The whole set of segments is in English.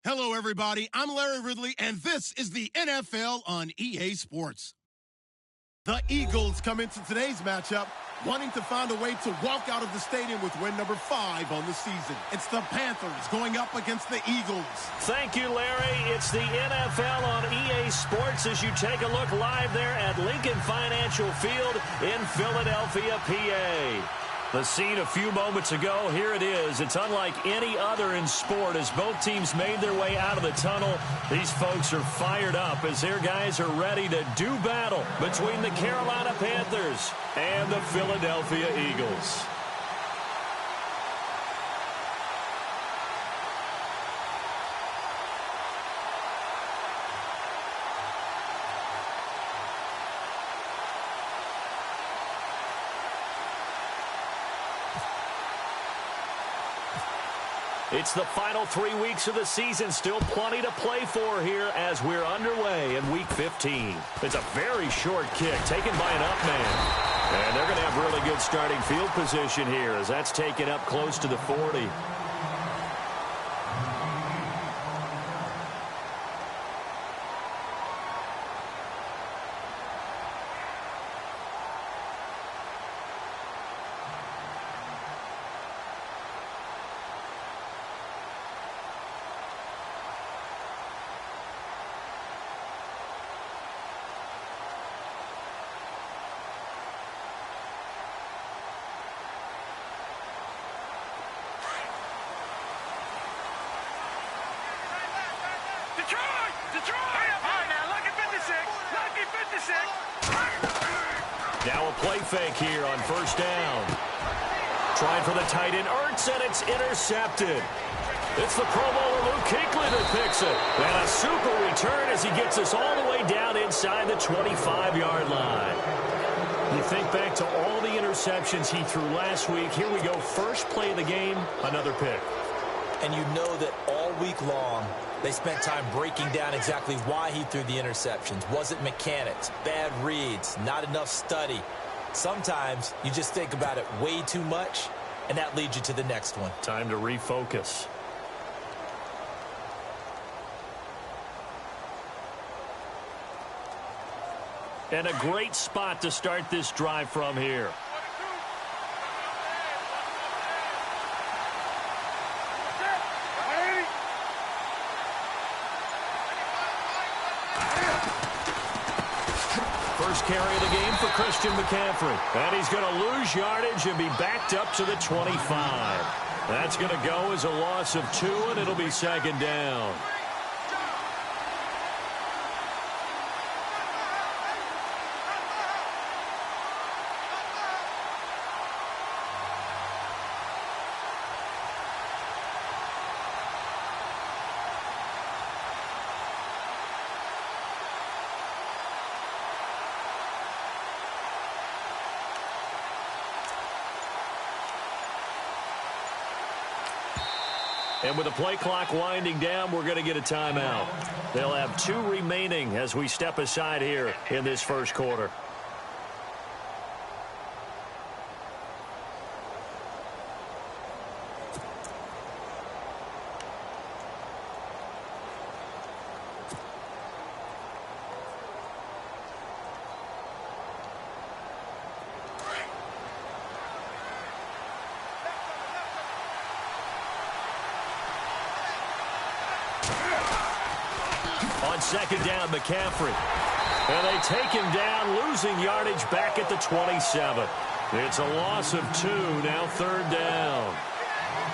Hello, everybody. I'm Larry Ridley, and this is the NFL on EA Sports. The Eagles come into today's matchup wanting to find a way to walk out of the stadium with win number 5 on the season. It's the Panthers going up against the Eagles. Thank you, Larry. It's the NFL on EA Sports as you take a look live there at Lincoln Financial Field in Philadelphia, PA. The scene a few moments ago, here it is. It's unlike any other in sport as both teams made their way out of the tunnel. These folks are fired up as their guys are ready to do battle between the Carolina Panthers and the Philadelphia Eagles. It's the final 3 weeks of the season. Still plenty to play for here as we're underway in Week 15. It's a very short kick taken by an up man. And they're going to have really good starting field position here as that's taken up close to the 40. Now a play fake here on first down. Trying for the tight end, Ertz, and it's intercepted. It's the Pro Bowler Luke Kuechly that picks it. And a super return as he gets us all the way down inside the 25-yard line. You think back to all the interceptions he threw last week. Here we go, first play of the game, another pick. And you know that all week long, they spent time breaking down exactly why he threw the interceptions. Was it mechanics, bad reads, not enough study? Sometimes you just think about it way too much, and that leads you to the next one. Time to refocus. And a great spot to start this drive from here. First carry of the game for Christian McCaffrey. And he's going to lose yardage and be backed up to the 25. That's going to go as a loss of 2, and it'll be second down. And with the play clock winding down, we're going to get a timeout. They'll have 2 remaining as we step aside here in this first quarter. On second down, McCaffrey. And they take him down, losing yardage back at the 27. It's a loss of 2, now third down.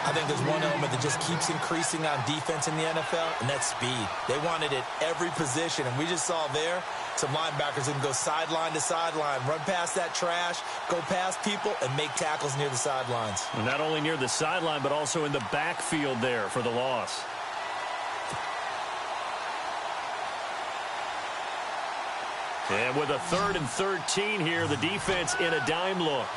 I think there's one element that just keeps increasing on defense in the NFL, and that's speed. They want it at every position, and we just saw there some linebackers who can go sideline to sideline, run past that trash, go past people, and make tackles near the sidelines. And not only near the sideline, but also in the backfield there for the loss. And with a 3rd and 13 here, the defense in a dime look.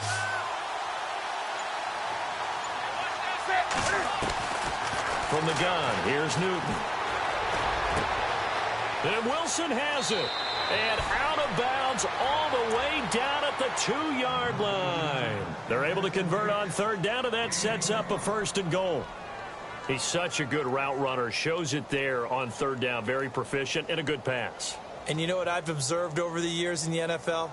From the gun, here's Newton. And Wilson has it. And out of bounds all the way down at the 2-yard line. They're able to convert on third down, and that sets up a 1st and goal. He's such a good route runner. Shows it there on third down. Very proficient and a good pass. And you know what I've observed over the years in the NFL?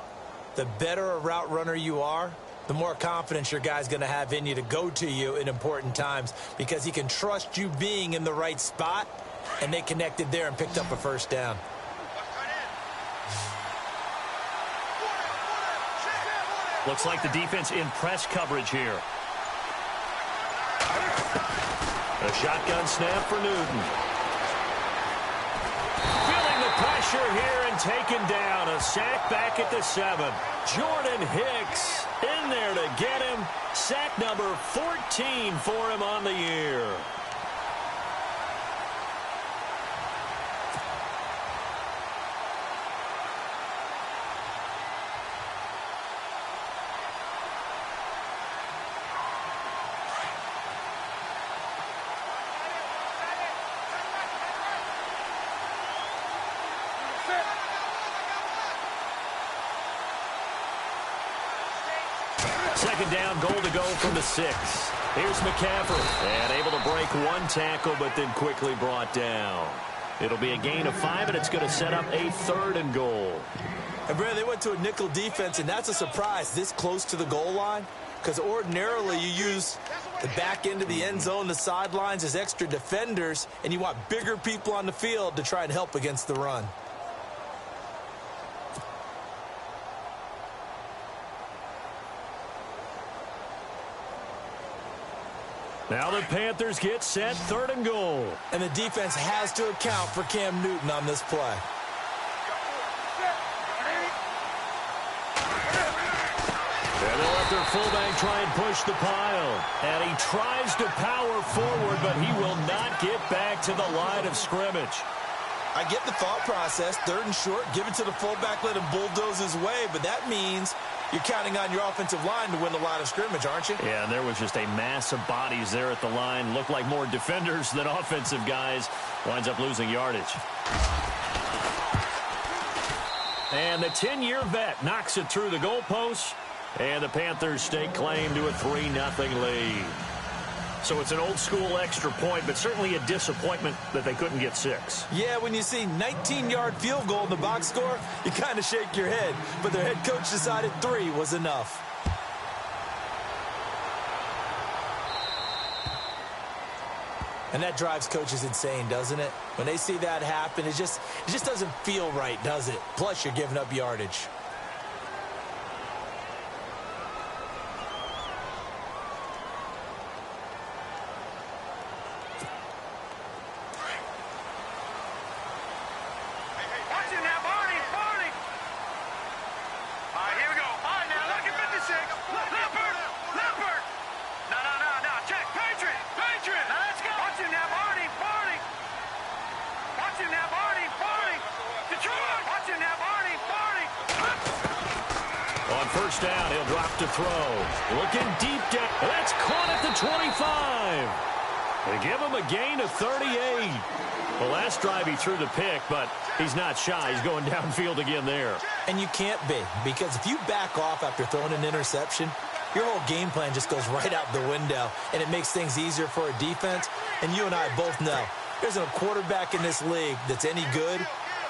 The better a route runner you are, the more confidence your guy's going to have in you to go to you in important times because he can trust you being in the right spot, and they connected there and picked up a first down. Looks like the defense in press coverage here. A shotgun snap for Newton. Feeling the pressure here and taken down. A sack back at the 7. Jordan Hicks in there to get him. Sack number 14 for him on the year. Second down, goal to go from the 6. Here's McCaffrey. And able to break one tackle, but then quickly brought down. It'll be a gain of 5, and it's going to set up a 3rd and goal. And, Brad, they went to a nickel defense, and that's a surprise this close to the goal line because ordinarily you use the back end of the end zone, the sidelines as extra defenders, and you want bigger people on the field to try and help against the run. Now the Panthers get set, 3rd and goal. And the defense has to account for Cam Newton on this play. And they'll let their fullback try and push the pile. And he tries to power forward, but he will not get back to the line of scrimmage. I get the thought process, 3rd and short, give it to the fullback, let him bulldoze his way, but that means you're counting on your offensive line to win the line of scrimmage, aren't you? Yeah, and there was just a mass of bodies there at the line. Looked like more defenders than offensive guys. Winds up losing yardage. And the 10-year vet knocks it through the goalpost. And the Panthers stake claim to a 3-0 lead. So it's an old-school extra point, but certainly a disappointment that they couldn't get 6. Yeah, when you see 19-yard field goal in the box score, you kind of shake your head. But their head coach decided 3 was enough. And that drives coaches insane, doesn't it? When they see that happen, it just doesn't feel right, does it? Plus, you're giving up yardage. First down, he'll drop to throw. Looking deep down. That's caught at the 25. They give him a gain of 38. The last drive he threw the pick, but he's not shy. He's going downfield again there. And you can't be, because if you back off after throwing an interception, your whole game plan just goes right out the window, and it makes things easier for a defense. And you and I both know there's a quarterback in this league that's any good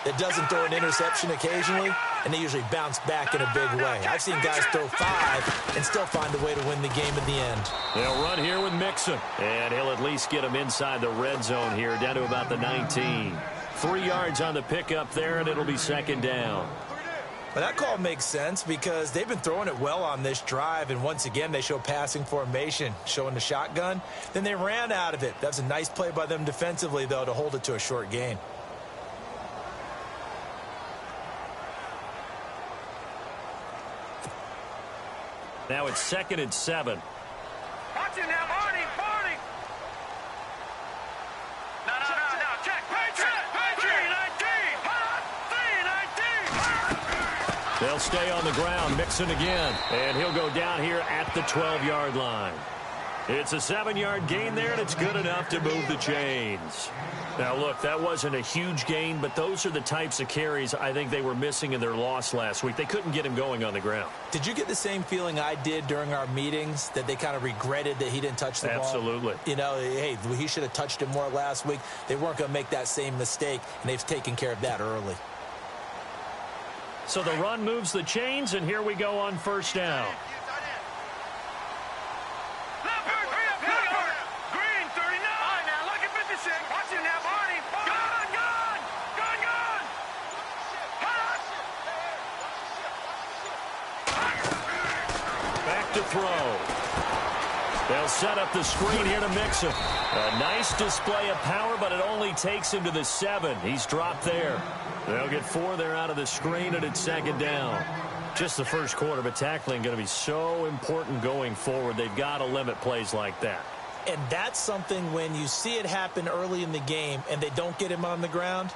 that doesn't throw an interception occasionally, and they usually bounce back in a big way. I've seen guys throw 5 and still find a way to win the game at the end. They'll run here with Mixon, and he'll at least get him inside the red zone here, down to about the 19. 3 yards on the pickup there, and it'll be 2nd down. Well, that call makes sense because they've been throwing it well on this drive, and once again, they show passing formation, showing the shotgun. Then they ran out of it. That's a nice play by them defensively, though, to hold it to a short gain. Now it's 2nd and 7. Watch it now, Barney. No. Check. Patriot. 319. They'll stay on the ground. Mixon again. And he'll go down here at the 12-yard line. It's a 7-yard gain there, and it's good enough to move the chains. Now, look, that wasn't a huge gain, but those are the types of carries I think they were missing in their loss last week. They couldn't get him going on the ground. Did you get the same feeling I did during our meetings, that they kind of regretted that he didn't touch the ball? Absolutely. You know, hey, he should have touched it more last week. They weren't going to make that same mistake, and they've taken care of that early. So the run moves the chains, and here we go on first down. To throw. They'll set up the screen here to mix him. A nice display of power, but it only takes him to the 7. He's dropped there. They'll get 4 there out of the screen, and it's second down. Just the first quarter, but tackling going to be so important going forward. They've got to limit plays like that. And that's something when you see it happen early in the game and they don't get him on the ground,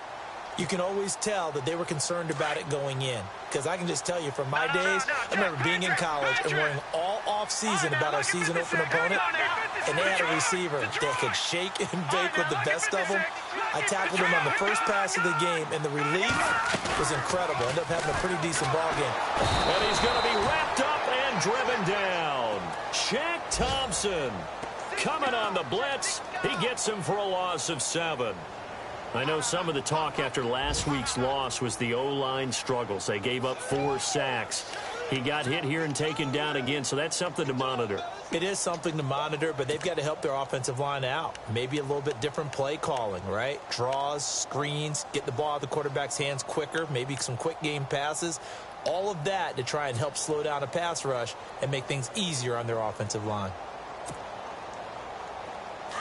you can always tell that they were concerned about it going in. Because I can just tell you from my days, I remember being in college and worrying all off-season about our season opener opponent, and they had a receiver that could shake and bake with the best of them. I tackled him on the first pass of the game, and the relief was incredible. Ended up having a pretty decent ball game. And he's going to be wrapped up and driven down. Shaq Thompson coming on the blitz. He gets him for a loss of 7. I know some of the talk after last week's loss was the O-line struggles. They gave up 4 sacks. He got hit here and taken down again, so that's something to monitor. It is something to monitor, but they've got to help their offensive line out. Maybe a little bit different play calling, right? Draws, screens, get the ball out of the quarterback's hands quicker, maybe some quick game passes. All of that to try and help slow down a pass rush and make things easier on their offensive line.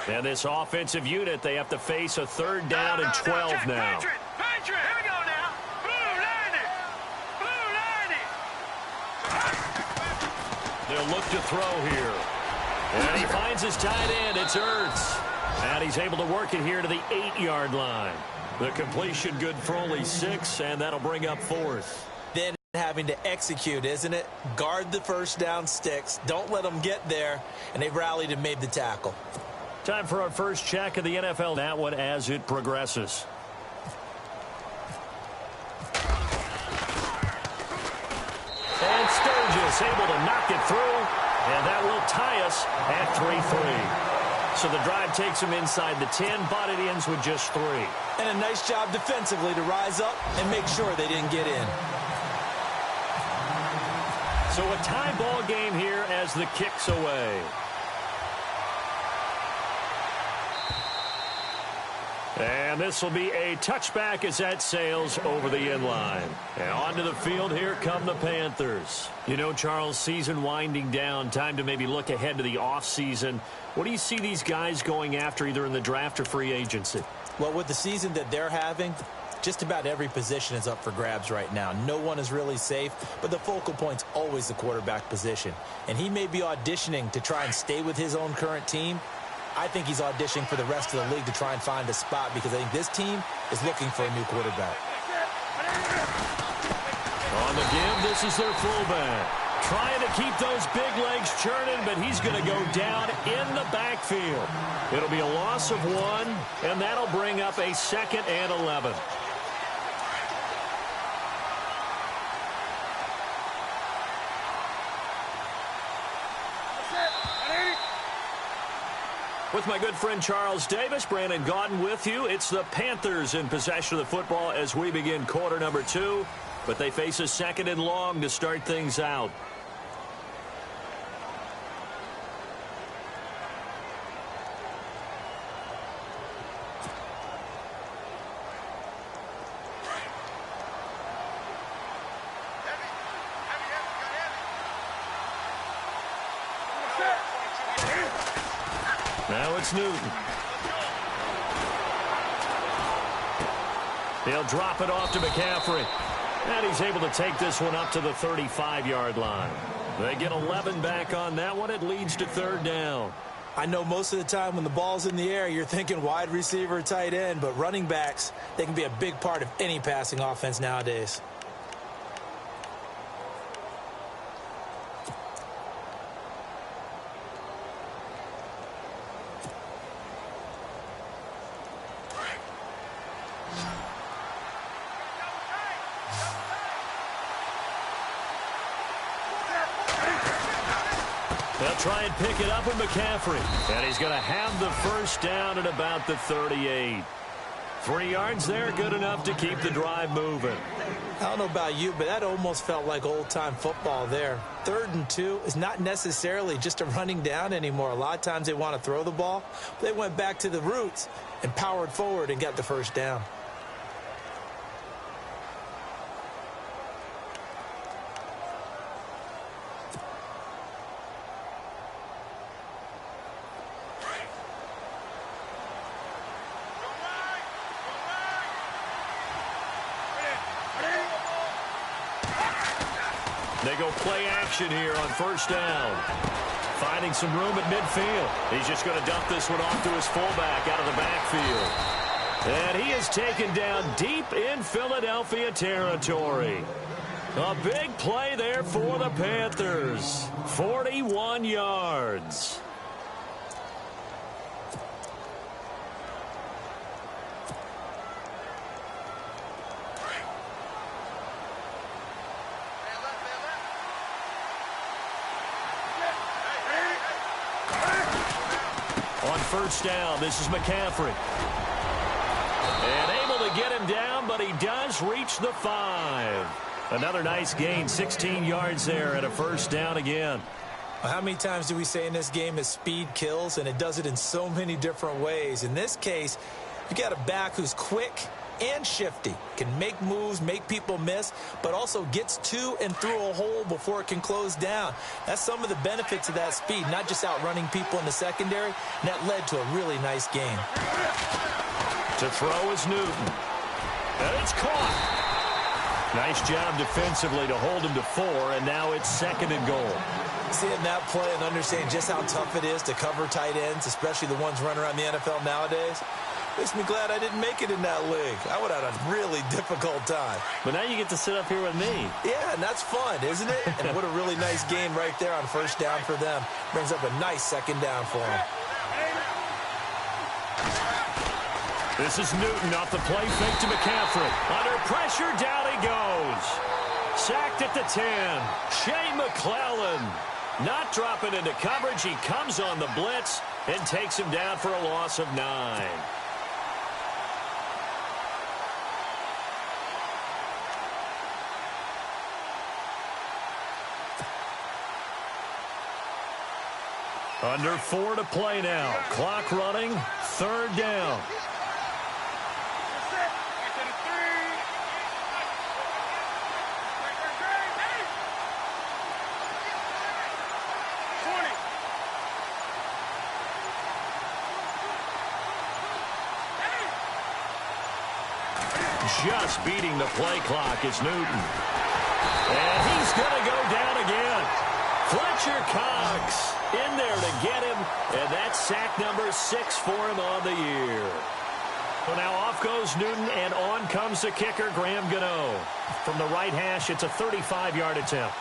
And this offensive unit, they have to face a 3rd down and 12 now. Patriot, here we go now. Blue 90. They'll look to throw here. And he finds his tight end. It's Ertz. And he's able to work it here to the 8-yard line. The completion good for only 6, and that'll bring up 4th. Then having to execute, isn't it? Guard the first down sticks. Don't let them get there. And they've rallied and made the tackle. Time for our first check of the NFL. That one as it progresses. And Sturgis able to knock it through. And that will tie us at 3-3. So the drive takes them inside the 10, but it ends with just 3. And a nice job defensively to rise up and make sure they didn't get in. So a tie ball game here as the kick's away. And this will be a touchback as that sails over the inline. And onto the field, here come the Panthers. You know, Charles, season winding down, time to maybe look ahead to the offseason. What do you see these guys going after either in the draft or free agency? Well, with the season that they're having, just about every position is up for grabs right now. No one is really safe, but the focal point's always the quarterback position. And he may be auditioning to try and stay with his own current team. I think he's auditioning for the rest of the league to try and find a spot because I think this team is looking for a new quarterback. On the give, this is their fullback. Trying to keep those big legs churning, but he's going to go down in the backfield. It'll be a loss of 1, and that'll bring up a 2nd and 11. With my good friend Charles Davis, Brandon Gaudin with you. It's the Panthers in possession of the football as we begin quarter number 2. But they face a 2nd and long to start things out. Now it's Newton. He'll drop it off to McCaffrey. And he's able to take this one up to the 35-yard line. They get 11 back on that one. It leads to 3rd down. I know most of the time when the ball's in the air, you're thinking wide receiver, tight end, but running backs, they can be a big part of any passing offense nowadays. They'll try and pick it up with McCaffrey. And he's going to have the first down at about the 38. 3 yards there, good enough to keep the drive moving. I don't know about you, but that almost felt like old-time football there. 3rd and 2 is not necessarily just a running down anymore. A lot of times they want to throw the ball. But they went back to the roots and powered forward and got the first down. They go play action here on first down. Finding some room at midfield. He's just going to dump this one off to his fullback out of the backfield. And he is taken down deep in Philadelphia territory. A big play there for the Panthers. 41 yards. On first down, this is McCaffrey. And able to get him down, but he does reach the 5. Another nice gain, 16 yards there at a first down again. How many times do we say in this game that speed kills, and it does it in so many different ways? In this case, you got a back who's quick and shifty, can make moves, make people miss, but also gets to and through a hole before it can close down. That's some of the benefits of that speed, not just outrunning people in the secondary, and that led to a really nice game. To throw is Newton. And it's caught. Nice job defensively to hold him to 4, and now it's 2nd and goal. Seeing that play and understanding just how tough it is to cover tight ends, especially the ones running around the NFL nowadays, makes me glad I didn't make it in that league. I would have had a really difficult time. But now you get to sit up here with me. Yeah, and that's fun, isn't it? And what a really nice game right there on first down for them. Brings up a nice 2nd down for them. This is Newton off the play fake to McCaffrey. Under pressure, down he goes. Sacked at the 10. Shea McClellan not dropping into coverage. He comes on the blitz and takes him down for a loss of 9. Under 4 to play now. Clock running. 3rd down. Just beating the play clock is Newton. And he's going to go down again. Fletcher Cox in there to get him. And that's sack number 6 for him on the year. So now off goes Newton, and on comes the kicker, Graham Gano. From the right hash, it's a 35-yard attempt.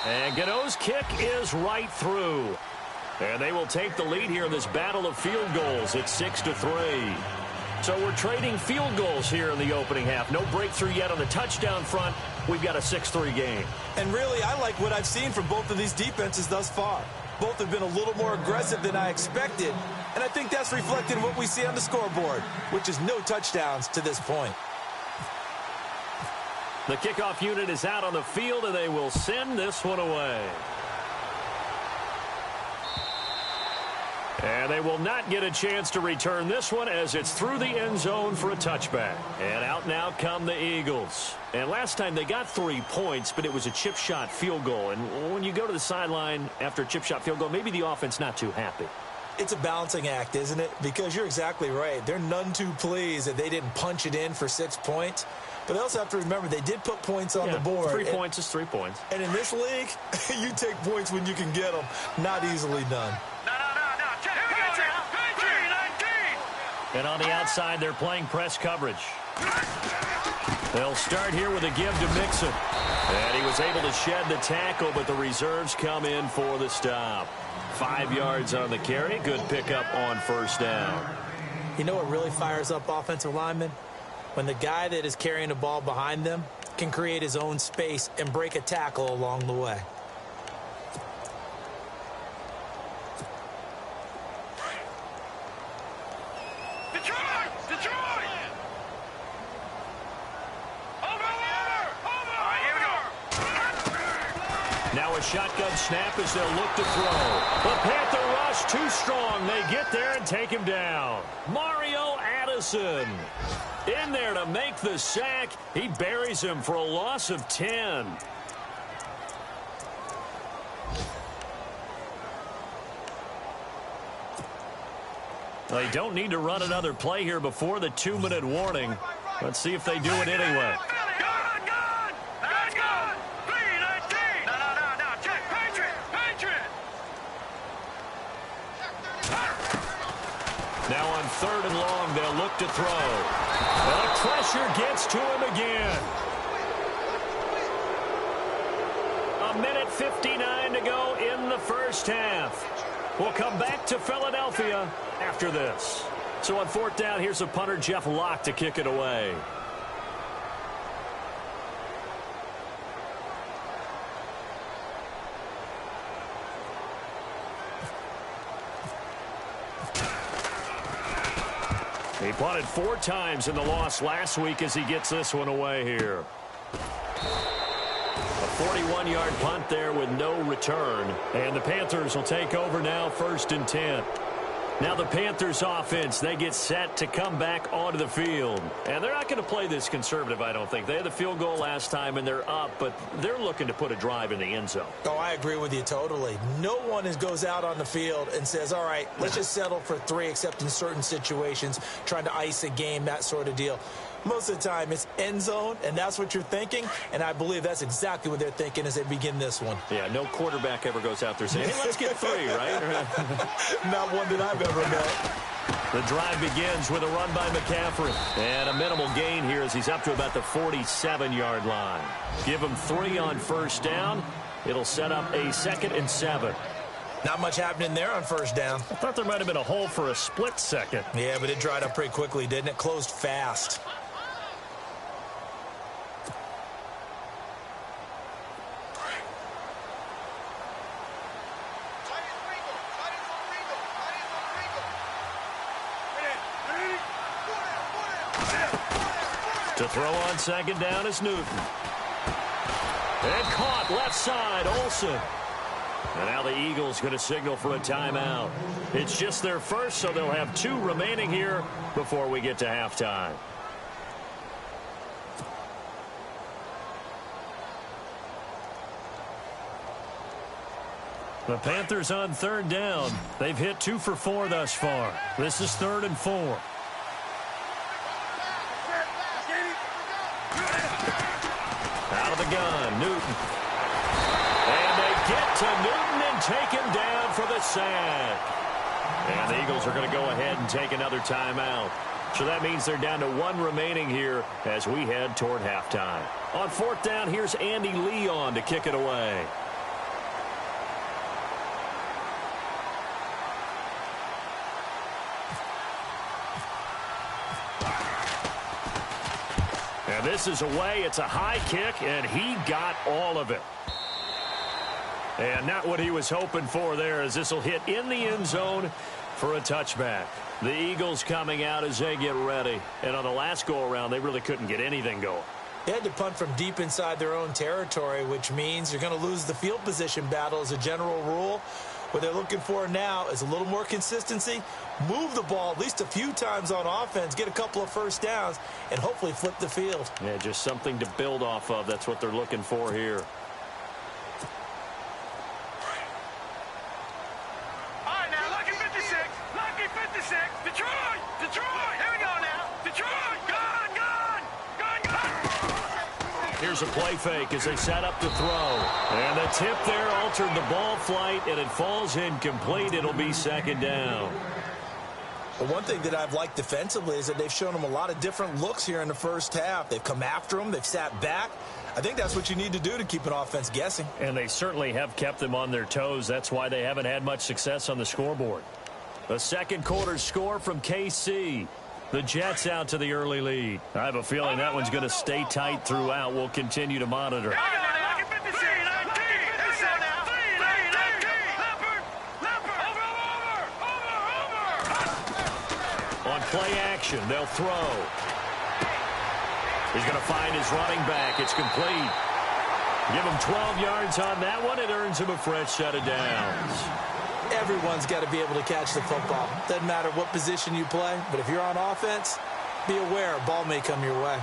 And Gano's kick is right through. And they will take the lead here in this battle of field goals. It's 6-3. So we're trading field goals here in the opening half. No breakthrough yet on the touchdown front. We've got a 6-3 game. And really, I like what I've seen from both of these defenses thus far. Both have been a little more aggressive than I expected. And I think that's reflected in what we see on the scoreboard, which is no touchdowns to this point. The kickoff unit is out on the field, and they will send this one away. And they will not get a chance to return this one as it's through the end zone for a touchback. And out now come the Eagles. And last time they got 3 points, but it was a chip shot field goal. And when you go to the sideline after a chip shot field goal, maybe the offense not too happy. It's a balancing act, isn't it? Because you're exactly right. They're none too pleased that they didn't punch it in for 6 points. But they also have to remember they did put points on the board. 3 points is 3 points. And in this league, you take points when you can get them. Not easily done. And on the outside, they're playing press coverage. They'll start here with a give to Mixon. And he was able to shed the tackle, but the reserves come in for the stop. 5 yards on the carry. Good pickup on first down. You know what really fires up offensive linemen? When the guy that is carrying the ball behind them can create his own space and break a tackle along the way. Now a shotgun snap as they'll look to throw. The Panther rush too strong. They get there and take him down. Mario Addison in there to make the sack. He buries him for a loss of 10. They don't need to run another play here before the 2-minute warning. Let's see if they do it anyway. Now on 3rd and long, they'll look to throw. And the pressure gets to him again. 1:59 to go in the first half. We'll come back to Philadelphia after this. So on 4th down, here's a punter, Jeff Locke, to kick it away. He punted 4 times in the loss last week as he gets this one away here. A 41-yard punt there with no return. And the Panthers will take over now, 1st and 10. Now the Panthers offense, they get set to come back onto the field. And they're not going to play this conservative, I don't think. They had the field goal last time and they're up, but they're looking to put a drive in the end zone. Oh, I agree with you totally. No one goes out on the field and says, all right, let's just settle for 3, except in certain situations, trying to ice a game, that sort of deal. Most of the time, it's end zone, and that's what you're thinking, and I believe that's exactly what they're thinking as they begin this one. Yeah, no quarterback ever goes out there saying, hey, let's get 3, right? Not one that I've ever met. The drive begins with a run by McCaffrey. And a minimal gain here as he's up to about the 47-yard line. Give him 3 on 1st down. It'll set up a 2nd and 7. Not much happening there on 1st down. I thought there might have been a hole for a split second. Yeah, but it dried up pretty quickly, didn't it? Closed fast. To throw on 2nd down is Newton. And caught left side, Olsen. And now the Eagles going to signal for a timeout. It's just their first, so they'll have 2 remaining here before we get to halftime. The Panthers on 3rd down. They've hit 2 for 4 thus far. This is 3rd and 4. Out of the gun, Newton. And they get to Newton and take him down for the sack. And the Eagles are going to go ahead and take another timeout. So that means they're down to 1 remaining here as we head toward halftime. On 4th down, here's Andy Leon to kick it away. And this is away. It's a high kick, and he got all of it. And not what he was hoping for there, as this will hit in the end zone for a touchback. The Eagles coming out as they get ready. And on the last go-around, they really couldn't get anything going. They had to punt from deep inside their own territory, which means you're going to lose the field position battle as a general rule. What they're looking for now is a little more consistency, move the ball at least a few times on offense, get a couple of 1st downs, and hopefully flip the field. Yeah, just something to build off of. That's what they're looking for here. All right, now, lucky 56. Lucky 56. Detroit! Detroit! Here we go now. Detroit! Gone! Gone! Gone! Gone! Here's a play fake as they set up to throw. And the tip there altered the ball flight, and it falls incomplete. It'll be 2nd down. Well, one thing that I've liked defensively is that they've shown them a lot of different looks here in the first half. They've come after them. They've sat back. I think that's what you need to do to keep an offense guessing. And they certainly have kept them on their toes. That's why they haven't had much success on the scoreboard. The second quarter score from KC. The Jets out to the early lead. I have a feeling that one's going to stay tight throughout. We'll continue to monitor. On play action, they'll throw. He's going to find his running back. It's complete. Give him 12 yards on that one. It earns him a fresh set of downs. Everyone's got to be able to catch the football. Doesn't matter what position you play, but if you're on offense, be aware a ball may come your way.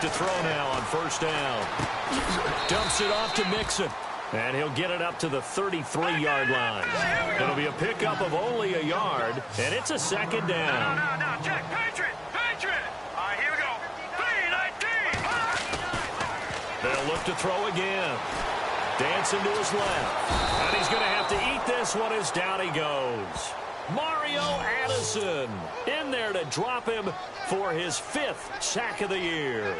To throw now on first down. Dumps it off to Mixon. And he'll get it up to the 33-yard line. It'll be a pickup of only a yard, and it's a second down. No, check. Patriot. All right, here we go. They'll look to throw again. Dancing to his left. And he's going to have to eat this one as down he goes. Mario Addison in there to drop him for his 5th sack of the year.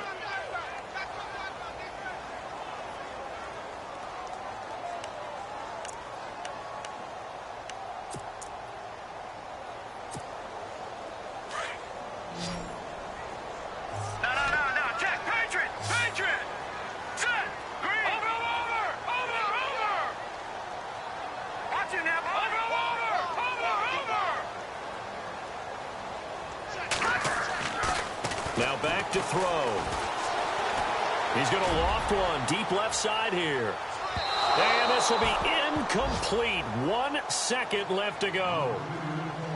No, check. Patriot. Set. Green. Over. Watch it now. Over. Now back to throw. He's going to loft one deep left side here. And this will be incomplete. 1 second left to go.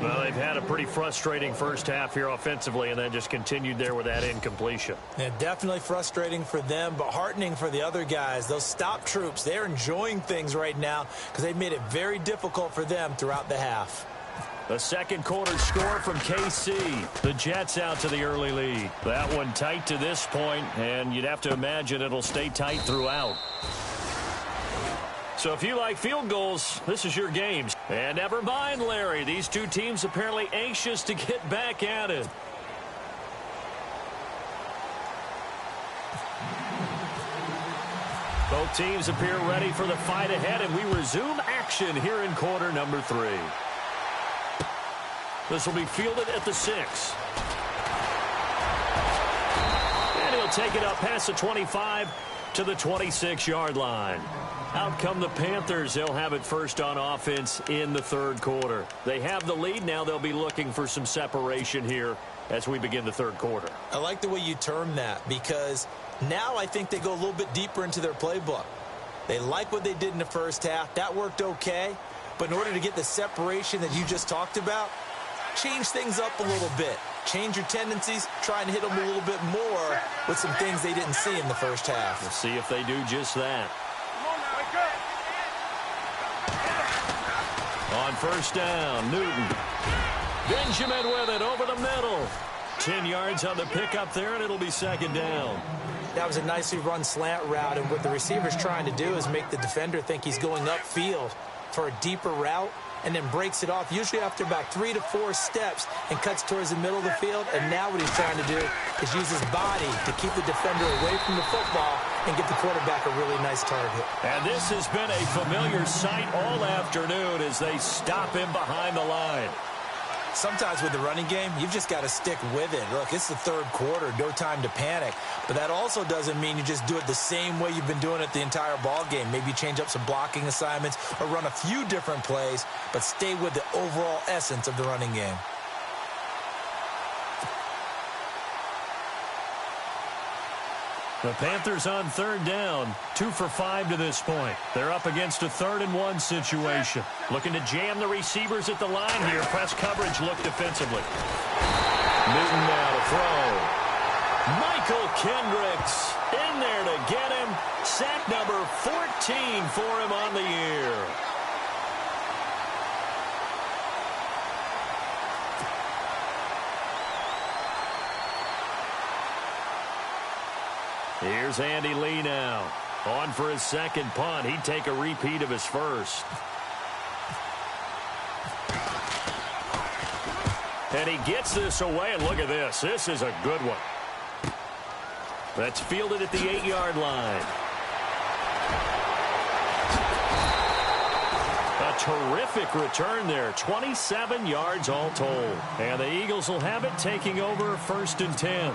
Well, they've had a pretty frustrating first half here offensively, and then just continued there with that incompletion. Yeah, definitely frustrating for them, but heartening for the other guys. Those stop troops, they're enjoying things right now because they've made it very difficult for them throughout the half. The second quarter score from KC. The Jets out to the early lead. That one tight to this point, and you'd have to imagine it'll stay tight throughout. So if you like field goals, this is your game. And never mind, Larry. These two teams apparently anxious to get back at it. Both teams appear ready for the fight ahead, and we resume action here in quarter number 3. This will be fielded at the 6. And he'll take it up past the 25 to the 26-yard line. Out come the Panthers. They'll have it first on offense in the third quarter. They have the lead. Now they'll be looking for some separation here as we begin the third quarter. I like the way you term that because now I think they go a little bit deeper into their playbook. They like what they did in the first half. That worked okay. But in order to get the separation that you just talked about, change things up a little bit. Change your tendencies. Try and hit them a little bit more with some things they didn't see in the first half. We'll see if they do just that. On first down, Newton. Benjamin with it over the middle. 10 yards on the pickup there, and it'll be second down. That was a nicely run slant route, and what the receiver's trying to do is make the defender think he's going upfield for a deeper route, and then breaks it off, usually after about 3 to 4 steps, and cuts towards the middle of the field. And now what he's trying to do is use his body to keep the defender away from the football and get the quarterback a really nice target. And this has been a familiar sight all afternoon as they stop him behind the line. Sometimes with the running game, you've just got to stick with it. Look, it's the third quarter, no time to panic. But that also doesn't mean you just do it the same way you've been doing it the entire ball game. Maybe change up some blocking assignments or run a few different plays, but stay with the overall essence of the running game. The Panthers on third down, 2 for 5 to this point. They're up against a 3rd and 1 situation. Looking to jam the receivers at the line here. Press coverage look defensively. Newton now to throw. Michael Kendricks in there to get him. Sack number 14 for him on the year. Here's Andy Lee now. On for his second punt. He'd take a repeat of his first. And he gets this away, and look at this. This is a good one. That's fielded at the 8-yard line. A terrific return there. 27 yards all told. And the Eagles will have it, taking over 1st and 10.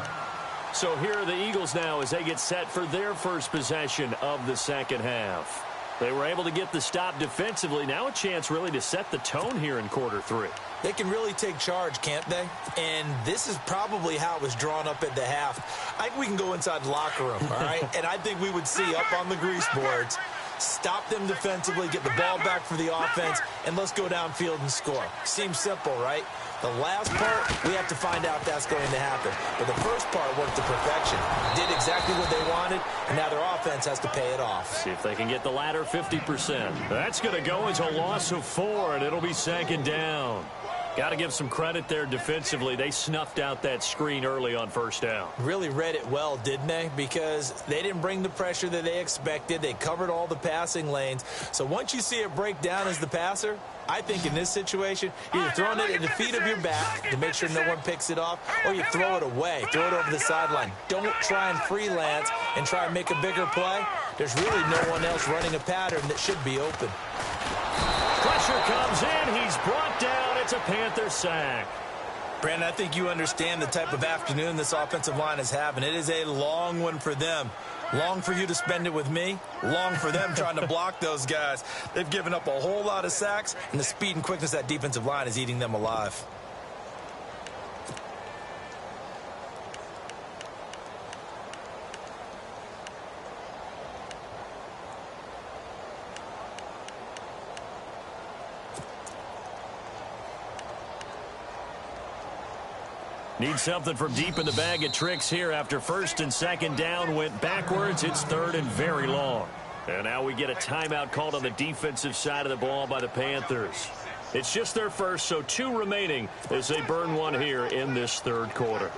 So here are the Eagles now as they get set for their first possession of the second half. They were able to get the stop defensively. Now a chance really to set the tone here in quarter 3. They can really take charge, can't they? And this is probably how it was drawn up at the half. I think we can go inside the locker room, all right? And I think we would see up on the grease boards, stop them defensively, get the ball back for the offense, and let's go downfield and score. Seems simple, right? The last part, we have to find out if that's going to happen. But the first part worked to perfection. Did exactly what they wanted, and now their offense has to pay it off. See if they can get the latter 50%. That's going to go as a loss of 4, and it'll be 2nd down. Got to give some credit there defensively. They snuffed out that screen early on 1st down. Really read it well, didn't they? Because they didn't bring the pressure that they expected. They covered all the passing lanes. So once you see it break down as the passer, I think in this situation, you're either throwing it at the feet of your back to make sure no one picks it off, or you throw it away, throw it over the sideline. Don't try and freelance and try and make a bigger play. There's really no one else running a pattern that should be open. Pressure comes in. He's brought down. It's a Panther sack. Brandon, I think you understand the type of afternoon this offensive line is having. It is a long one for them. Long for you to spend it with me. Long for them trying to block those guys. They've given up a whole lot of sacks, and the speed and quickness of that defensive line is eating them alive. Need something from deep in the bag of tricks here after 1st and 2nd down went backwards. It's 3rd and very long. And now we get a timeout called on the defensive side of the ball by the Panthers. It's just their first, so 2 remaining as they burn one here in this 3rd quarter.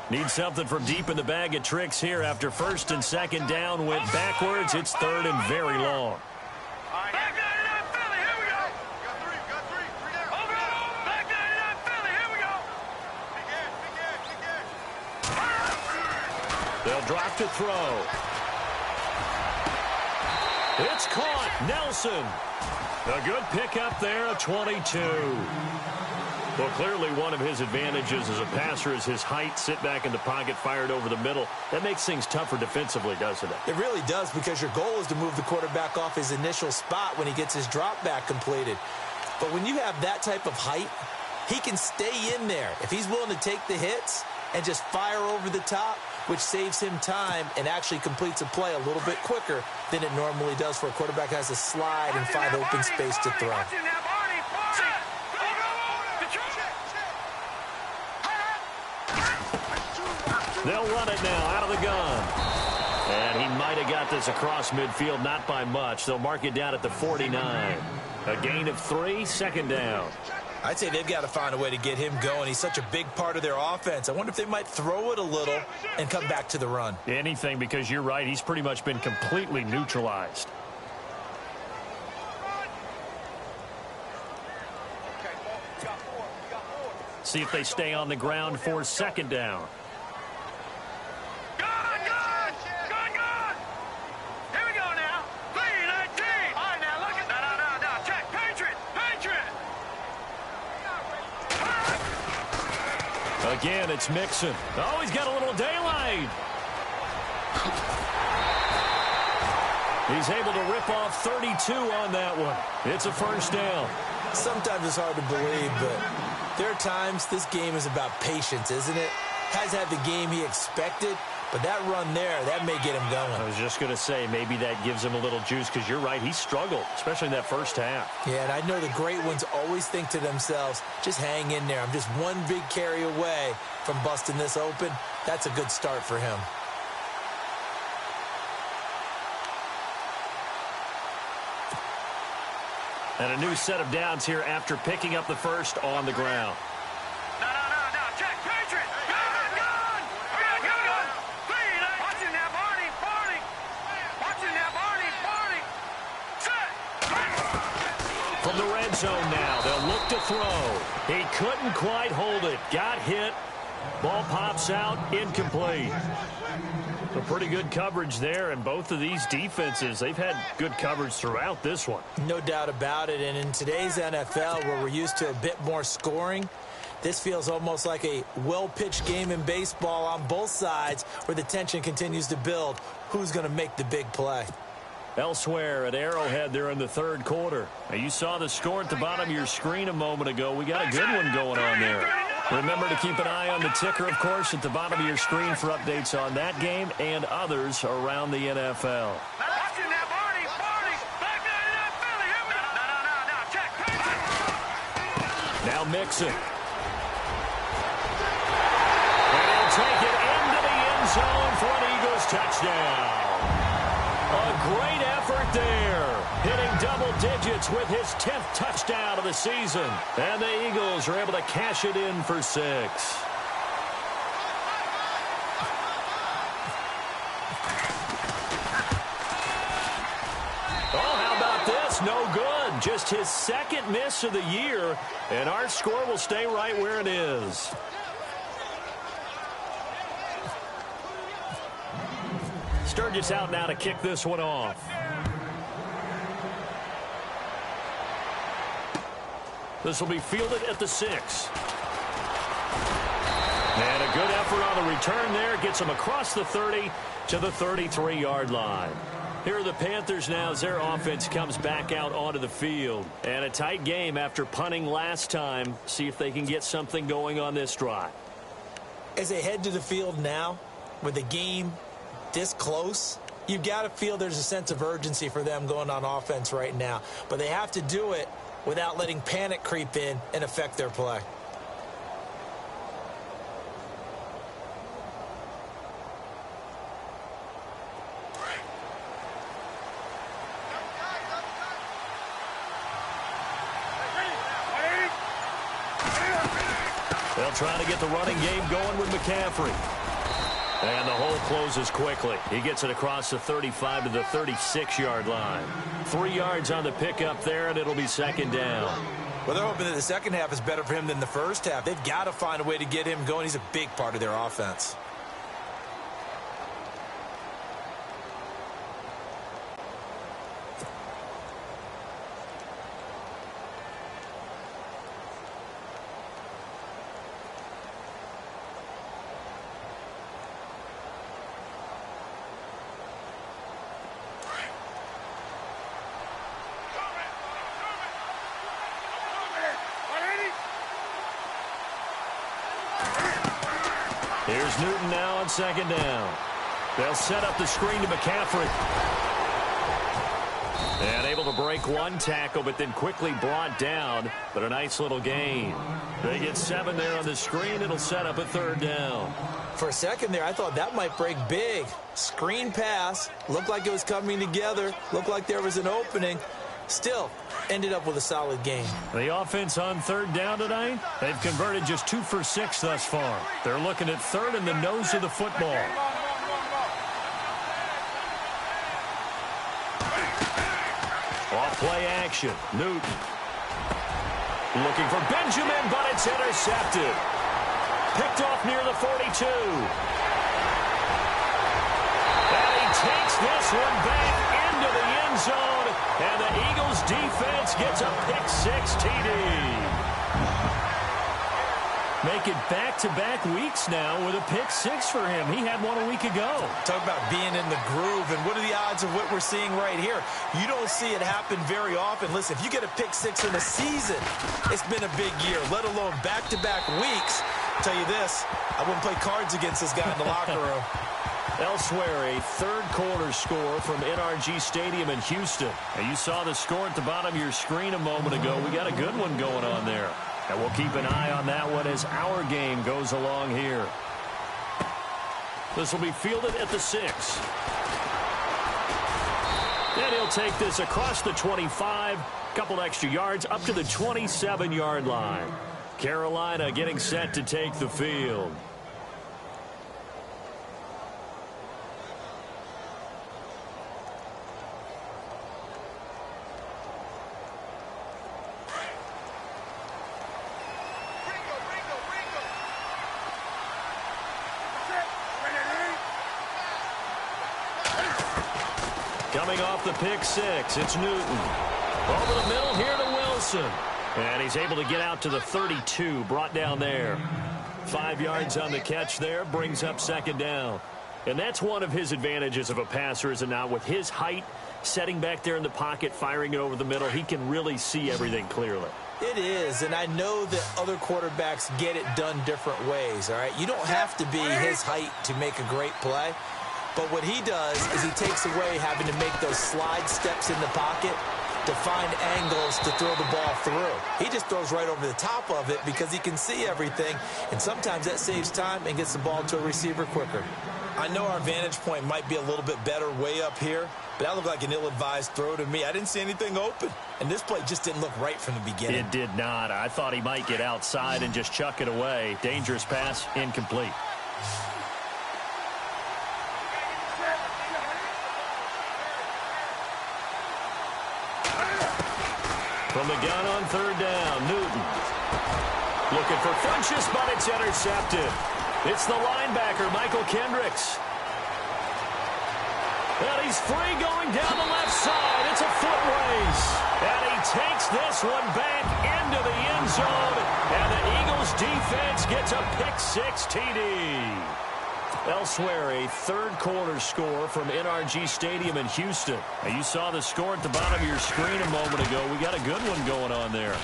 Need something from deep in the bag of tricks here after 1st and 2nd down went backwards. It's 3rd and very long. They'll drop to throw. It's caught. Nelson. A good pickup there, a 22. Well, clearly one of his advantages as a passer is his height. Sit back in the pocket, fired over the middle. That makes things tougher defensively, doesn't it? It really does, because your goal is to move the quarterback off his initial spot when he gets his drop back completed. But when you have that type of height, he can stay in there. If he's willing to take the hits and just fire over the top, which saves him time and actually completes a play a little bit quicker than it normally does for a quarterback who has to slide and find open space to throw. They'll run it now out of the gun. And he might have got this across midfield, not by much. They'll mark it down at the 49. A gain of 3, 2nd down. I'd say they've got to find a way to get him going. He's such a big part of their offense. I wonder if they might throw it a little and come back to the run. Anything, because you're right. He's pretty much been completely neutralized. See if they stay on the ground for 2nd down. Again, it's Mixon. Oh, he's got a little daylight. He's able to rip off 32 on that one. It's a 1st down. Sometimes it's hard to believe, but there are times this game is about patience, isn't it? Has had the game he expected, but that run there, that may get him going. I was just going to say, maybe that gives him a little juice, because you're right, he struggled, especially in that 1st half. Yeah, and I know the great ones always think to themselves, just hang in there. I'm just one big carry away from busting this open. That's a good start for him. And a new set of downs here after picking up the first on the ground. No, check, Patriot! Gun! Here we go! 3, 19, from the red zone now. They'll look to throw. He couldn't quite hold it. Got hit. Ball pops out. Incomplete. So pretty good coverage there, and both of these defenses, they've had good coverage throughout this one. No doubt about it, and in today's NFL, where we're used to a bit more scoring, this feels almost like a well-pitched game in baseball on both sides where the tension continues to build. Who's going to make the big play? Elsewhere at Arrowhead, they're in the third quarter. Now, you saw the score at the bottom of your screen a moment ago. We got a good one going on there. Remember to keep an eye on the ticker, of course, at the bottom of your screen for updates on that game and others around the NFL. Now Mixon. And he'll take it into the end zone for an Eagles touchdown. A great effort there, hitting double digits with his 10th touchdown of the season. And the Eagles are able to cash it in for 6. Oh, how about this? No good. Just his second miss of the year, and our score will stay right where it is. Sturgis out now to kick this one off. This will be fielded at the 6. And a good effort on the return there. Gets him across the 30 to the 33-yard line. Here are the Panthers now as their offense comes back out onto the field. And a tight game after punting last time. See if they can get something going on this drive. As they head to the field now, with the game this close, you've got to feel there's a sense of urgency for them going on offense right now. But they have to do it without letting panic creep in and affect their play. They'll try to get the running game going with McCaffrey. And the hole closes quickly. He gets it across the 35 to the 36-yard line. 3 yards on the pickup there, and it'll be second down. Well, they're hoping that the second half is better for him than the first half. They've got to find a way to get him going. He's a big part of their offense. Here's Newton now on second down. They'll set up the screen to McCaffrey. And able to break one tackle, but then quickly brought down. But a nice little gain. They get 7 there on the screen. It'll set up a third down. For a second there, I thought that might break big. Screen pass. Looked like it was coming together. Looked like there was an opening. Still, ended up with a solid game. The offense on third down tonight, they've converted just 2 for 6 thus far. They're looking at third in the nose of the football. Off play action. Newton. Looking for Benjamin, but it's intercepted. Picked off near the 42. And he takes this one back into the end zone. And the Eagles defense gets a pick-6 TD. Make it back-to-back weeks now with a pick-6 for him. He had one a week ago. Talk about being in the groove, and what are the odds of what we're seeing right here? You don't see it happen very often. Listen, if you get a pick-6 in a season, it's been a big year, let alone back-to-back weeks. I'll tell you this, I wouldn't play cards against this guy in the locker room. Elsewhere, a third-quarter score from NRG Stadium in Houston. And you saw the score at the bottom of your screen a moment ago. We got a good one going on there. And we'll keep an eye on that one as our game goes along here. This will be fielded at the 6. And he'll take this across the 25. Couple extra yards up to the 27-yard line. Carolina getting set to take the field. Coming off the pick six, it's Newton. Over the middle here to Wilson. And he's able to get out to the 32, brought down there. 5 yards on the catch there, brings up second down. And that's one of his advantages of a passer, is it not? With his height, setting back there in the pocket, firing it over the middle, he can really see everything clearly. It is, and I know that other quarterbacks get it done different ways, all right? You don't have to be his height to make a great play, but what he does is he takes away having to make those slide steps in the pocket to find angles to throw the ball through. He just throws right over the top of it because he can see everything, and sometimes that saves time and gets the ball to a receiver quicker. I know our vantage point might be a little bit better way up here, but that looked like an ill-advised throw to me. I didn't see anything open, and this play just didn't look right from the beginning. It did not. I thought he might get outside and just chuck it away. Dangerous pass, incomplete. From the gun on third down, Newton. Looking for Funchess, but it's intercepted. It's the linebacker, Michael Kendricks. And he's free going down the left side. It's a foot race. And he takes this one back into the end zone. And the Eagles defense gets a pick-six TD. Elsewhere, a third-quarter score from NRG Stadium in Houston. Now, you saw the score at the bottom of your screen a moment ago. We got a good one going on there.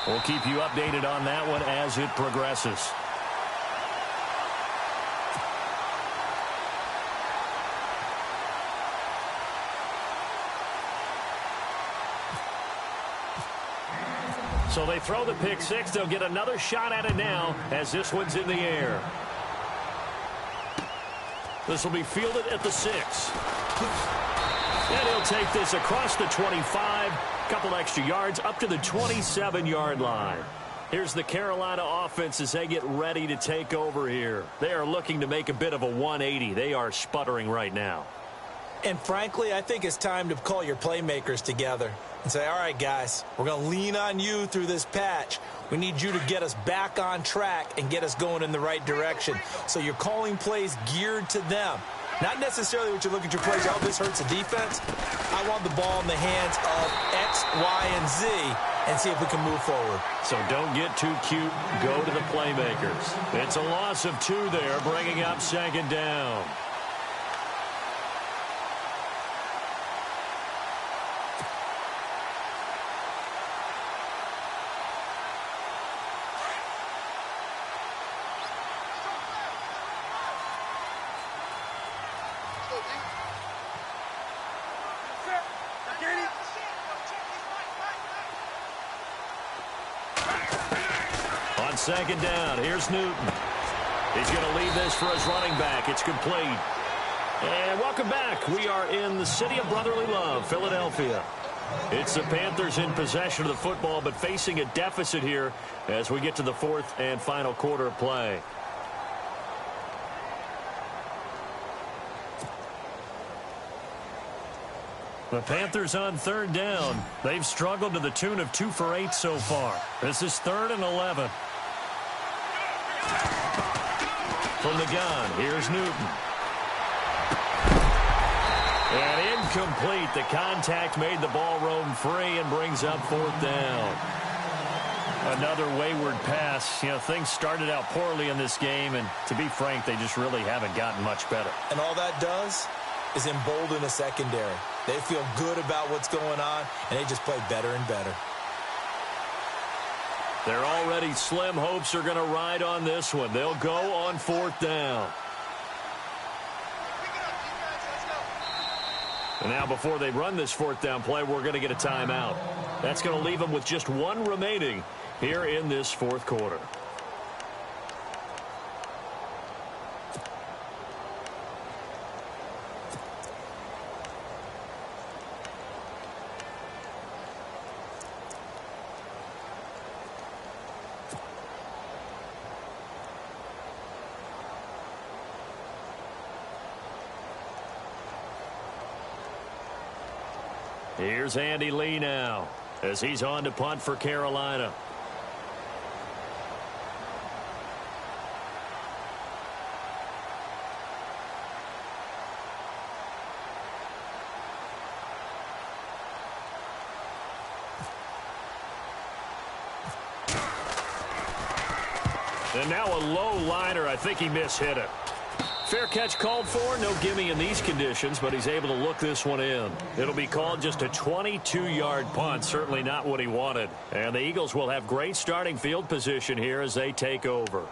We'll keep you updated on that one as it progresses. So they throw the pick six. They'll get another shot at it now as this one's in the air. This will be fielded at the 6. And he'll take this across the 25. Couple extra yards up to the 27-yard line. Here's the Carolina offense as they get ready to take over here. They are looking to make a bit of a 180. They are sputtering right now. And frankly, I think it's time to call your playmakers together and say, all right, guys, we're going to lean on you through this patch. We need you to get us back on track and get us going in the right direction. So you're calling plays geared to them. Not necessarily what you look at your plays, oh, this hurts the defense. I want the ball in the hands of X, Y, and Z and see if we can move forward. So don't get too cute. Go to the playmakers. It's a loss of 2 there, bringing up second down. On second down, here's Newton. He's going to leave this for his running back. It's complete. And welcome back. We are in the city of brotherly love, Philadelphia. It's the Panthers in possession of the football, but facing a deficit here as we get to the fourth and final quarter of play. The Panthers on third down. They've struggled to the tune of 2 for 8 so far. This is 3rd and 11. From the gun, here's Newton. And incomplete. The contact made the ball roam free and brings up 4th down. Another wayward pass. You know, things started out poorly in this game, and to be frank, they just really haven't gotten much better. And all that does is embolden the secondary. They feel good about what's going on, and they just play better and better. Their already slim hopes are going to ride on this one. They'll go on 4th down. And now before they run this 4th down play, we're going to get a timeout. That's going to leave them with just 1 remaining here in this 4th quarter. Here's Andy Lee now as he's on to punt for Carolina. And now a low liner. I think he mishit it. Fair catch called for. No gimme in these conditions, but he's able to look this one in. It'll be called just a 22-yard punt. Certainly not what he wanted. And the Eagles will have great starting field position here as they take over.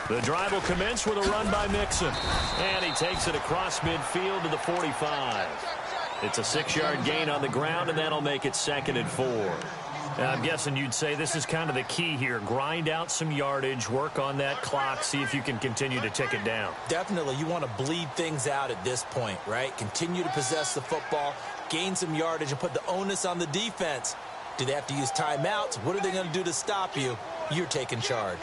The drive will commence with a run by Mixon. And he takes it across midfield to the 45. It's a 6-yard gain on the ground, and that'll make it 2nd and 4. I'm guessing you'd say this is kind of the key here. Grind out some yardage, work on that clock, see if you can continue to tick it down. Definitely. You want to bleed things out at this point, right? Continue to possess the football, gain some yardage, and put the onus on the defense. Do they have to use timeouts? What are they going to do to stop you? You're taking charge.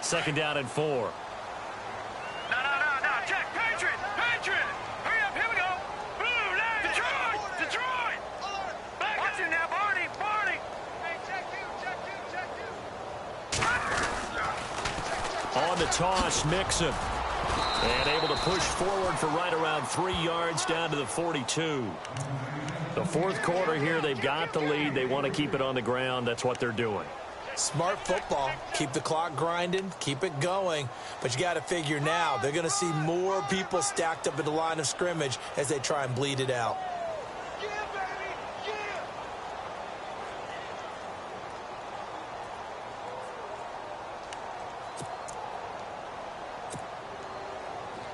Second down and 4. No. Check. Patriot. Hurry up. Here we go. Blue line. Detroit. Watch it now, Barney. Hey, check you. On the toss, Mixon. And able to push forward for right around 3 yards down to the 42. The fourth quarter here, they've got the lead. They want to keep it on the ground. That's what they're doing. Smart football. Keep the clock grinding. Keep it going. But you got to figure now, they're going to see more people stacked up at the line of scrimmage as they try and bleed it out. Yeah,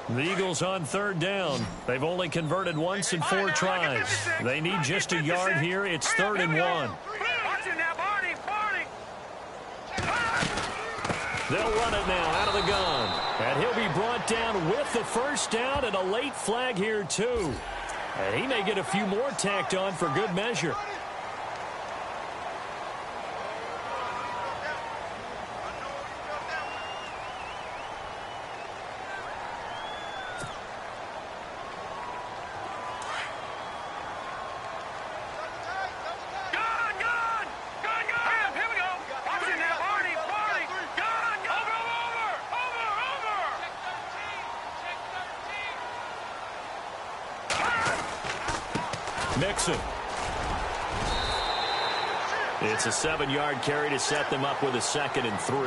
baby. The Eagles on 3rd down. They've only converted once in 4 tries. They need just a yard here. It's 3rd and 1. Watch it now, Barney. They'll run it now out of the gun. And he'll be brought down with the first down and a late flag here, too. And he may get a few more tacked on for good measure. Mixon. It's a 7-yard carry to set them up with a 2nd and 3.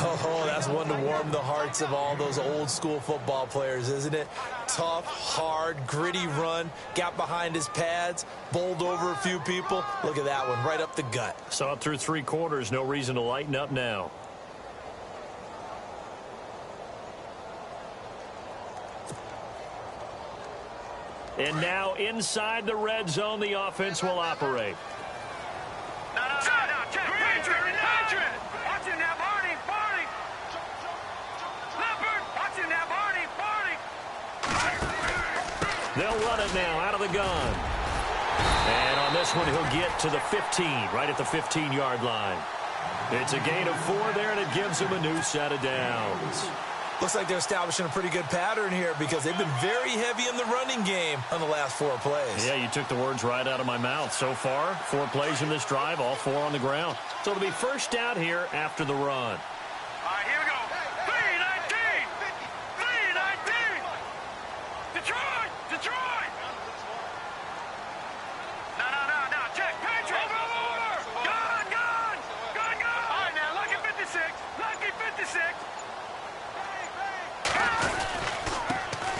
Oh, that's one to warm the hearts of all those old school football players, isn't it? Tough, hard, gritty run. Got behind his pads, bowled over a few people. Look at that one, right up the gut. Saw it through 3 quarters. No reason to lighten up now. And now inside the red zone, the offense will operate. No. Check. Patriot. Watch it now, Barney. Leopard. Watch it now, Barney. They'll run it now out of the gun. And on this one, he'll get to the 15, right at the 15-yard line. It's a gain of 4 there, and it gives him a new set of downs. Looks like they're establishing a pretty good pattern here because they've been very heavy in the running game on the last 4 plays. Yeah, you took the words right out of my mouth. So far, 4 plays in this drive, all 4 on the ground. So it'll be first down here after the run. All right, here we go. 319. Detroit. No. Check. Patriot. Over. Gun. All right, now, lucky 56.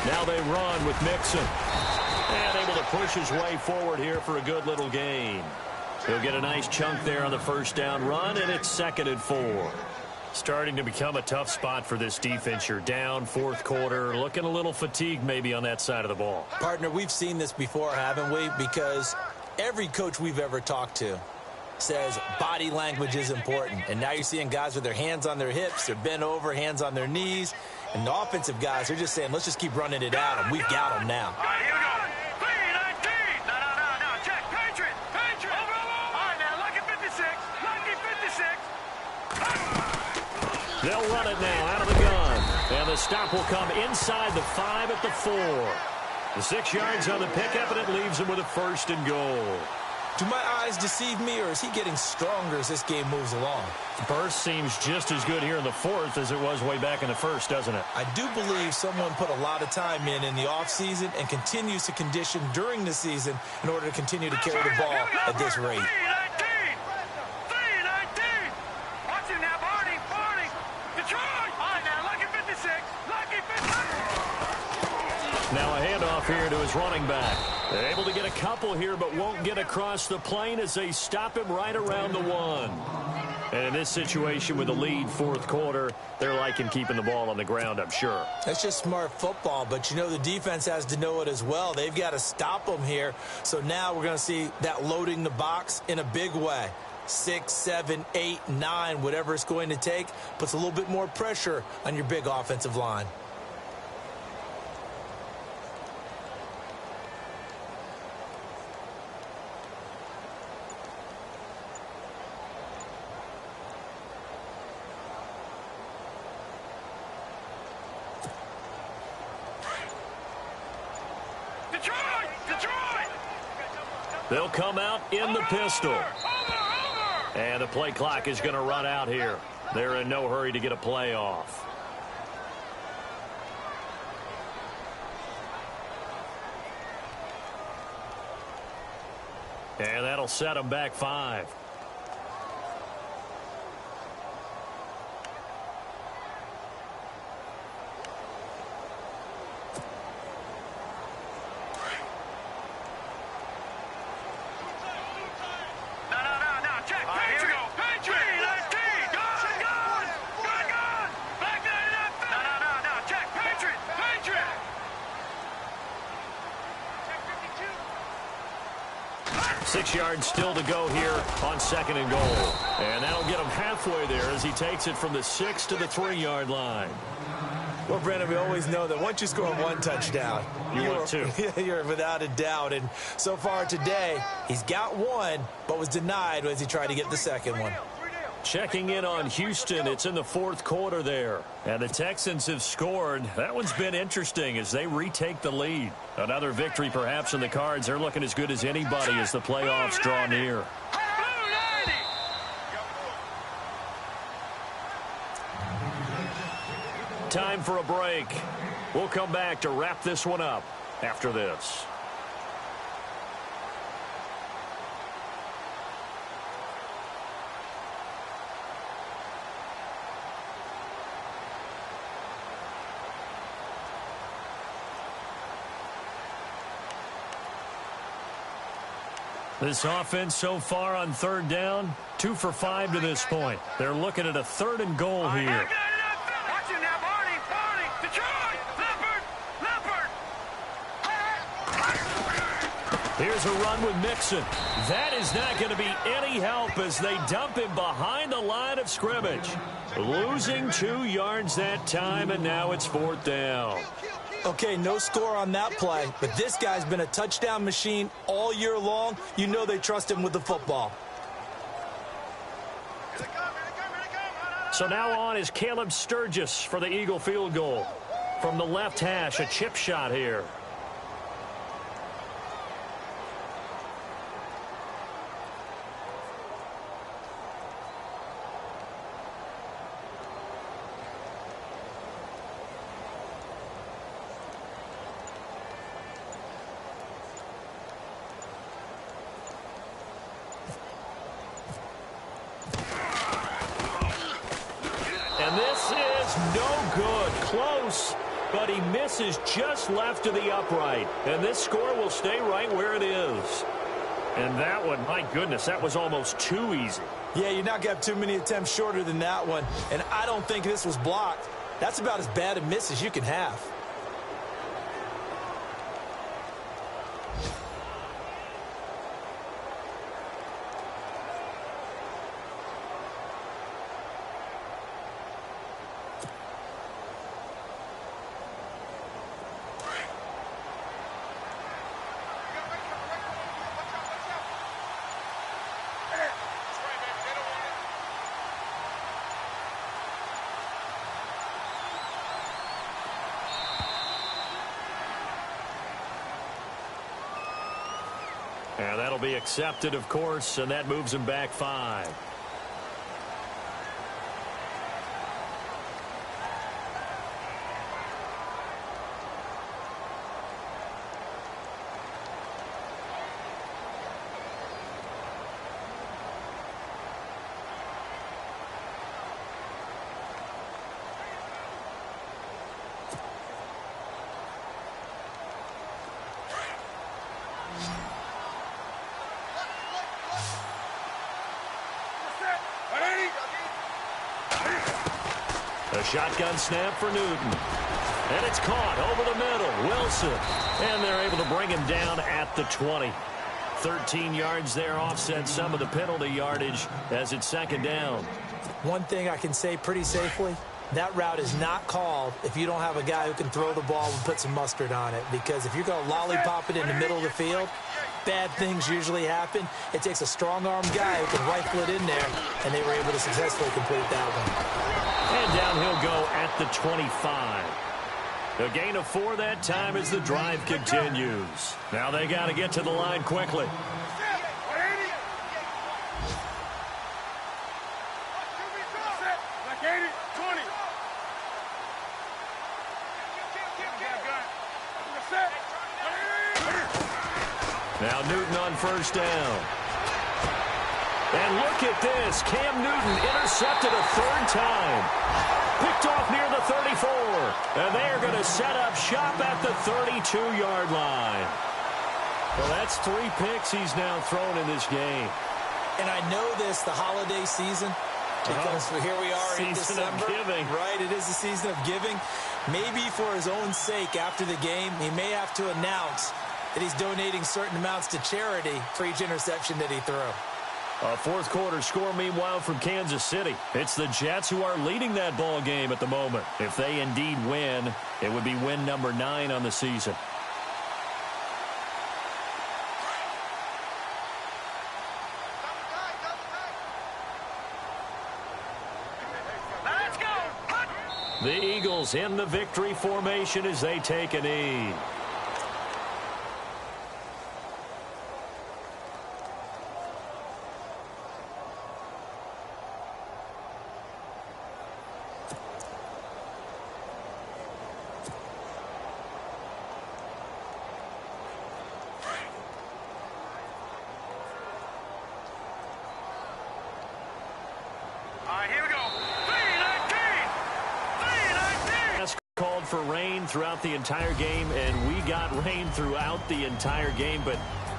Now they run with Mixon. And able to push his way forward here for a good little gain. He'll get a nice chunk there on the first down run, and it's 2nd and 4. Starting to become a tough spot for this defense. You're down, 4th quarter, looking a little fatigued maybe on that side of the ball. Partner, we've seen this before, haven't we? Because every coach we've ever talked to says body language is important. And now you're seeing guys with their hands on their hips, they're bent over, hands on their knees. And the offensive guys are just saying, let's just keep running it at them. We've got them now. All right, here we go. 319. No. Check. Patriot. Over. All right, now, lucky 56. Lucky 56. They'll run it now out of the gun. And the stop will come inside the 5 at the 4. The 6 yards on the pickup, and it leaves him with a 1st and goal. Do my eyes deceive me, or is he getting stronger as this game moves along? Burst seems just as good here in the 4th as it was way back in the 1st, doesn't it? I do believe someone put a lot of time in the offseason and continues to condition during the season in order to continue to carry the ball at this rate. 319. Watch it now, Barney. Detroit. All right, now, lucky 56. Lucky 56. Now a handoff here to his running back. They're able to get a couple here, but won't get across the plane as they stop him right around the 1. And in this situation with the lead 4th quarter, they're liking keeping the ball on the ground, I'm sure. That's just smart football, but you know the defense has to know it as well. They've got to stop them here. So now we're going to see that loading the box in a big way. 6, 7, 8, 9, whatever it's going to take, puts a little bit more pressure on your big offensive line. Detroit. They'll come out in the pistol. And the play clock is going to run out here. They're in no hurry to get a play off. And that'll set them back 5. Six yards still to go here on 2nd and goal. And that'll get him halfway there as he takes it from the 6 to the 3-yard line. Well, Brandon, we always know that once you score 1 touchdown, you're without a doubt. And so far today, he's got 1, but was denied as he tried to get the 2nd one. Checking in on Houston, it's in the 4th quarter there. And the Texans have scored. That one's been interesting as they retake the lead. Another victory perhaps in the cards. They're looking as good as anybody as the playoffs draw near. Time for a break. We'll come back to wrap this one up after this. This offense so far on 3rd down, 2 for 5 to this point. They're looking at a 3rd and goal here. Watch it now, Barney. Detroit. Leopard. Here's a run with Mixon. That is not going to be any help as they dump him behind the line of scrimmage. Losing 2 yards that time, and now it's 4th down. Okay, no score on that play, but this guy's been a touchdown machine all year long. You know they trust him with the football. So now on is Caleb Sturgis for the Eagle field goal. From the left hash, a chip shot here. And this is no good. Close, but he misses just left of the upright. And this score will stay right where it is. And that one, my goodness, that was almost too easy. Yeah, you're not going to have too many attempts shorter than that one. And I don't think this was blocked. That's about as bad a miss as you can have. And that'll be accepted, of course, and that moves him back 5. A shotgun snap for Newton. And it's caught over the middle. Wilson. And they're able to bring him down at the 20. 13 yards there, offset some of the penalty yardage as it's second down. One thing I can say pretty safely, that route is not called if you don't have a guy who can throw the ball and put some mustard on it. Because if you're going to lollipop it in the middle of the field, bad things usually happen. It takes a strong-arm guy who can rifle it in there, and they were able to successfully complete that one. And down he'll go at the 25. A gain of 4 that time as the drive continues. Now they got to get to the line quickly. Now Newton on first down. And look at this. Cam Newton intercepted a 3rd time. Picked off near the 34. And they are going to set up shop at the 32-yard line. Well, that's 3 picks he's now thrown in this game. And I know this, the holiday season, because here we are in December. Season of giving. Right, it is the season of giving. Maybe for his own sake after the game, he may have to announce that he's donating certain amounts to charity for each interception that he threw. A 4th quarter score, meanwhile, from Kansas City. It's the Jets who are leading that ball game at the moment. If they indeed win, it would be win number 9 on the season. Let's go. The Eagles in the victory formation as they take a knee. Here we go. 3-19. Called for rain throughout the entire game, and we got rain throughout the entire game. But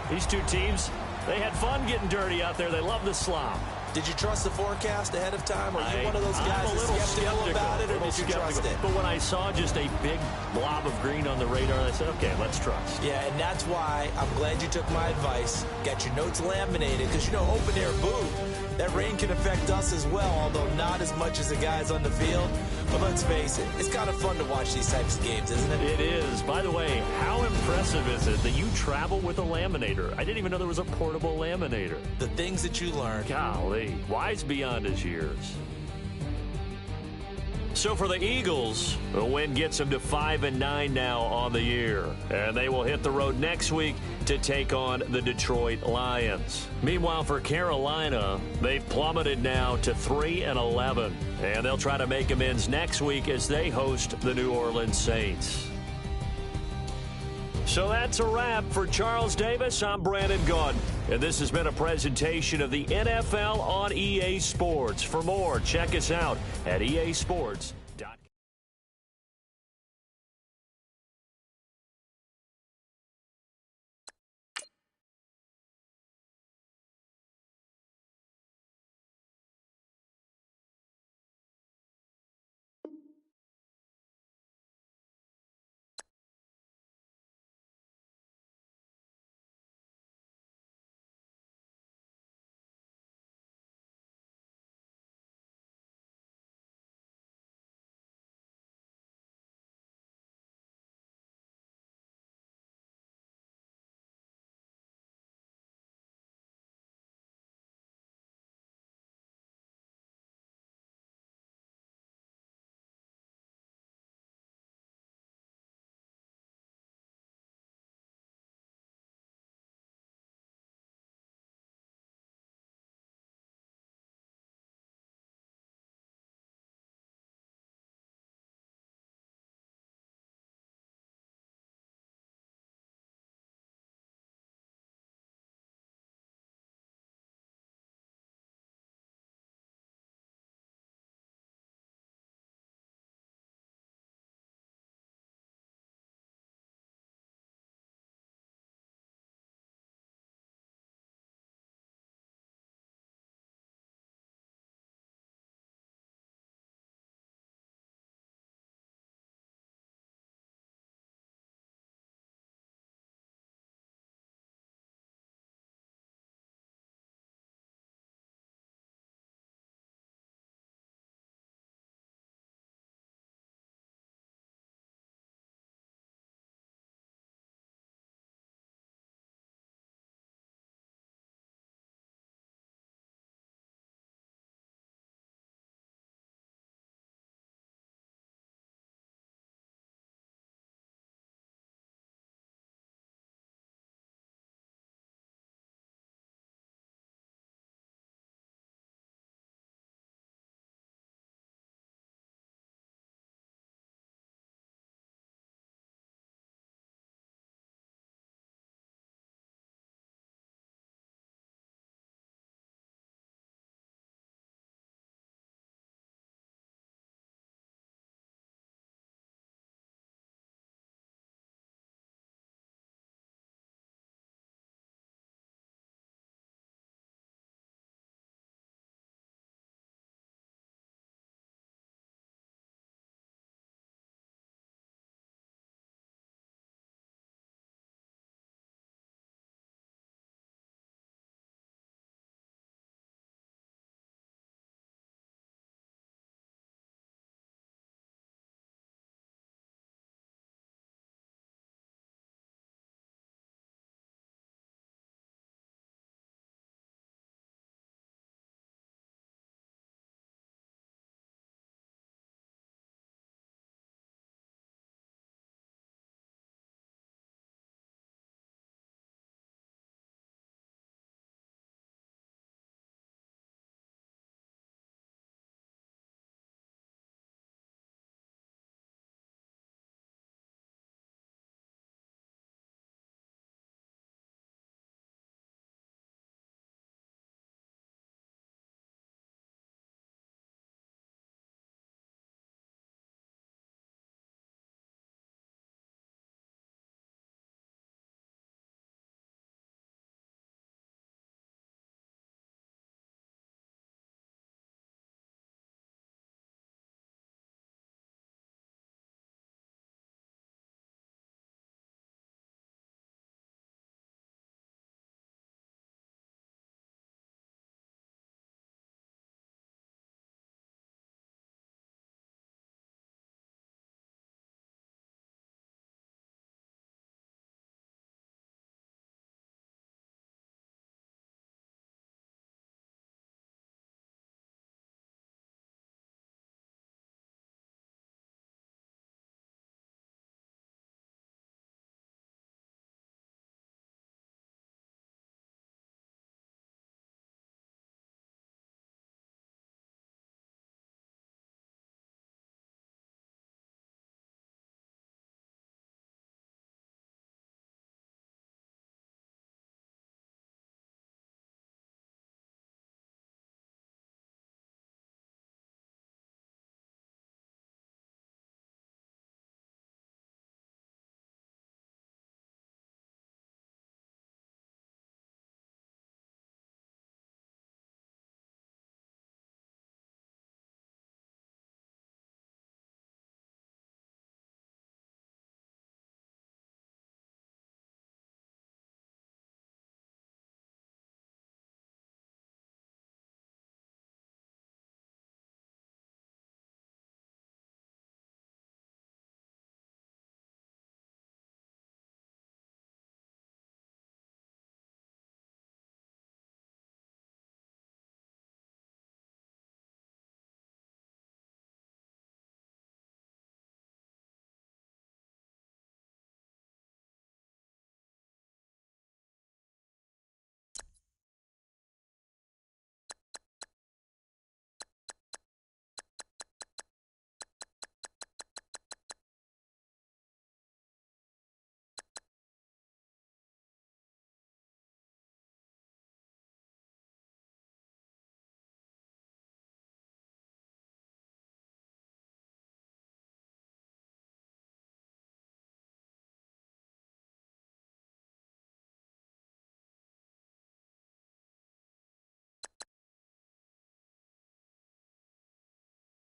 these two teams, they had fun getting dirty out there. They love the slop. Did you trust the forecast ahead of time? Or are you one of those guys I'm a little skeptical about it, or did you trust it? But when I saw just a big blob of green on the radar, I said, okay, let's trust. Yeah, and that's why I'm glad you took my advice. Got your notes laminated, because, you know, open air booth, that rain can affect us as well, although not as much as the guys on the field. But let's face it, it's kind of fun to watch these types of games, isn't it? It is. By the way, how impressive is it that you travel with a laminator? I didn't even know there was a portable laminator. The things that you learn. Golly, wise beyond his years. So for the Eagles, the win gets them to 5-9 now on the year. And they will hit the road next week to take on the Detroit Lions. Meanwhile, for Carolina, they've plummeted now to 3-11. And they'll try to make amends next week as they host the New Orleans Saints. So that's a wrap for Charles Davis. I'm Brandon Gaudin, and this has been a presentation of the NFL on EA Sports. For more, check us out at EA Sports.